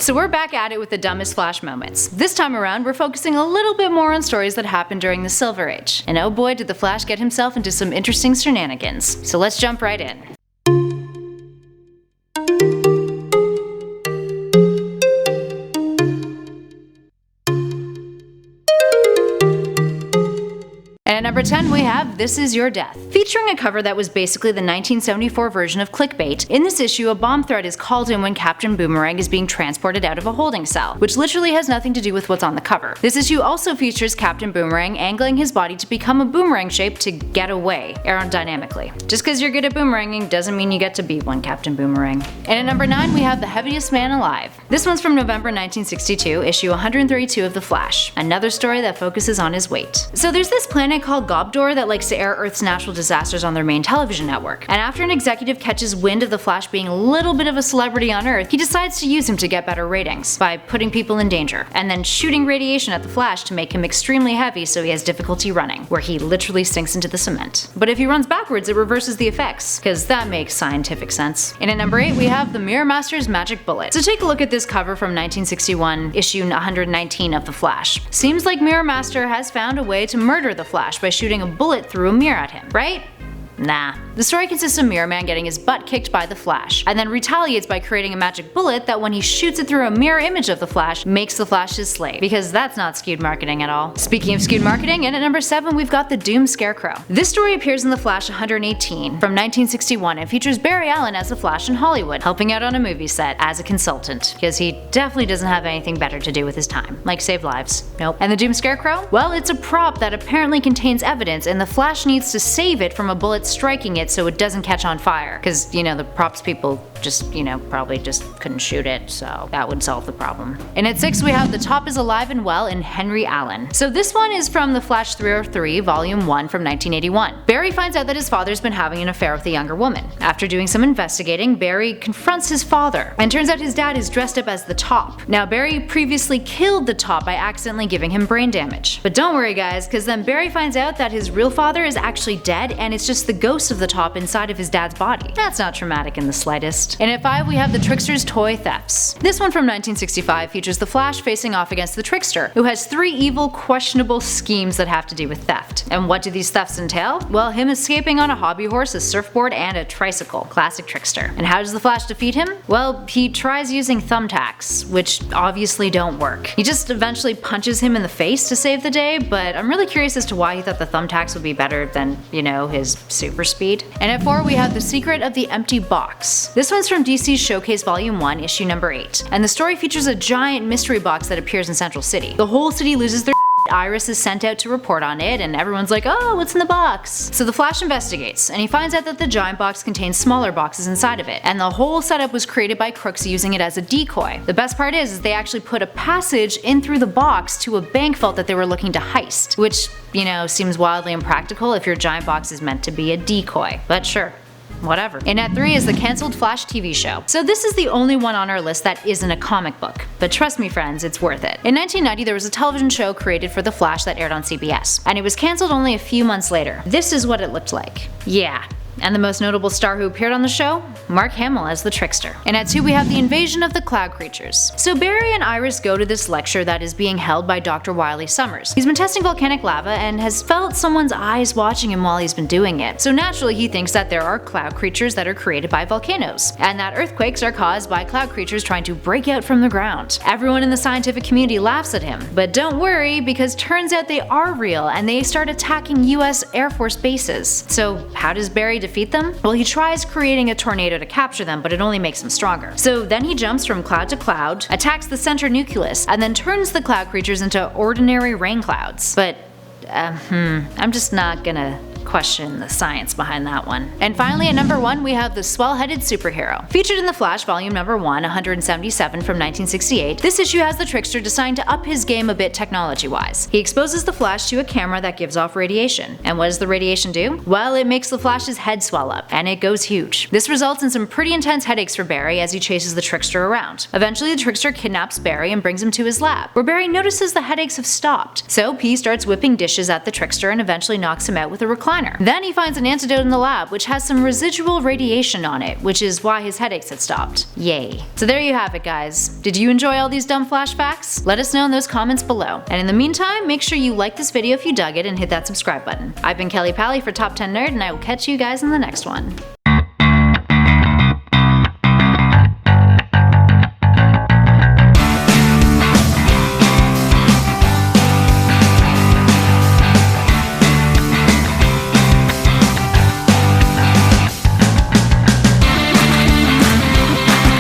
So we're back at it with the dumbest Flash moments. This time around, we're focusing a little bit more on stories that happened during the Silver Age. And oh boy, did the Flash get himself into some interesting shenanigans. So let's jump right in. And at number 10 we have This Is Your Death. Featuring a cover that was basically the 1974 version of clickbait, in this issue a bomb threat is called in when Captain Boomerang is being transported out of a holding cell, which literally has nothing to do with what's on the cover. This issue also features Captain Boomerang angling his body to become a boomerang shape to get away, aerodynamically. Just because you're good at boomeranging doesn't mean you get to be one, Captain Boomerang. And at number 9 we have The Heaviest Man Alive. This one's from November 1962, issue 132 of The Flash, another story that focuses on his weight. So there's this planet called Gobdor that likes to air Earth's natural disasters on their main television network. And after an executive catches wind of the Flash being a little bit of a celebrity on Earth, he decides to use him to get better ratings by putting people in danger, and then shooting radiation at the Flash to make him extremely heavy so he has difficulty running, where he literally sinks into the cement. But if he runs backwards, it reverses the effects, because that makes scientific sense. And at number 8 we have The Mirror Master's Magic Bullet. So take a look at this cover from 1961, issue 119 of The Flash. Seems like Mirror Master has found a way to murder the Flash by shooting a bullet through a mirror at him, right? Nah. The story consists of Mirror Man getting his butt kicked by the Flash, and then retaliates by creating a magic bullet that when he shoots it through a mirror image of the Flash, makes the Flash his slave. Because that's not skewed marketing at all. Speaking of skewed marketing, and at number 7 we've got The Doom Scarecrow. This story appears in The Flash 118 from 1961 and features Barry Allen as the Flash in Hollywood, helping out on a movie set as a consultant, because he definitely doesn't have anything better to do with his time, like save lives. Nope. And the Doom Scarecrow? Well, it's a prop that apparently contains evidence, and the Flash needs to save it from a bullet striking it so it doesn't catch on fire. Because, you know, the props people just, probably just couldn't shoot it, so that would solve the problem. And at 6 we have The Top is Alive and Well in Henry Allen. So this one is from The Flash 303, volume 1 from 1981. Barry finds out that his father's been having an affair with a younger woman. After doing some investigating, Barry confronts his father, and turns out his dad is dressed up as the Top. Now Barry previously killed the Top by accidentally giving him brain damage. But don't worry guys, because then Barry finds out that his real father is actually dead and it's just the ghost of the Top inside of his dad's body. That's not traumatic in the slightest. And at 5 we have The Tricksters Toy Thefts. This one from 1965 features the Flash facing off against the Trickster, who has 3 evil, questionable schemes that have to do with theft. And what do these thefts entail? Well, him escaping on a hobby horse, a surfboard, and a tricycle. Classic Trickster. And how does the Flash defeat him? Well, he tries using thumbtacks, which obviously don't work. He just eventually punches him in the face to save the day, but I'm really curious as to why he thought the thumbtacks would be better than, his super speed. And at 4 we have The Secret of the Empty Box. This one's from DC's Showcase Volume 1, issue number 8. And the story features a giant mystery box that appears in Central City. The whole city loses their Iris is sent out to report on it, and everyone's like, oh, what's in the box? So the Flash investigates, and he finds out that the giant box contains smaller boxes inside of it, and the whole setup was created by crooks using it as a decoy. The best part is they actually put a passage in through the box to a bank vault that they were looking to heist, which, seems wildly impractical if your giant box is meant to be a decoy, but sure. Whatever. And at 3 is the cancelled Flash TV show. So this is the only one on our list that isn't a comic book. But trust me friends, it's worth it. In 1990 there was a television show created for The Flash that aired on CBS. And it was cancelled only a few months later. This is what it looked like. Yeah. And the most notable star who appeared on the show? Mark Hamill as the Trickster. And at 2 we have The Invasion of the Cloud Creatures. So Barry and Iris go to this lecture that is being held by Dr. Wily Summers. He's been testing volcanic lava and has felt someone's eyes watching him while he's been doing it. So naturally he thinks that there are cloud creatures that are created by volcanoes, and that earthquakes are caused by cloud creatures trying to break out from the ground. Everyone in the scientific community laughs at him, but don't worry, because turns out they are real and they start attacking US Air Force bases. So how does Barry defeat them? Well, he tries creating a tornado to capture them, but it only makes them stronger. So then he jumps from cloud to cloud, attacks the center nucleus, and then turns the cloud creatures into ordinary rain clouds. But, I'm just not gonna question the science behind that one. And finally at number 1 we have The Swell-Headed Superhero. Featured in The Flash volume number 1, 177 from 1968, this issue has the Trickster deciding to up his game a bit technology-wise. He exposes the Flash to a camera that gives off radiation. And what does the radiation do? Well, it makes the Flash's head swell up, and it goes huge. This results in some pretty intense headaches for Barry as he chases the Trickster around. Eventually the Trickster kidnaps Barry and brings him to his lab, where Barry notices the headaches have stopped. So he starts whipping dishes at the Trickster and eventually knocks him out with a recliner recliner. Then he finds an antidote in the lab which has some residual radiation on it, which is why his headaches had stopped. Yay. So there you have it, guys. Did you enjoy all these dumb flashbacks? Let us know in those comments below. And in the meantime, make sure you like this video if you dug it and hit that subscribe button. I've been Kelly Pally for Top 10 Nerd, and I will catch you guys in the next one.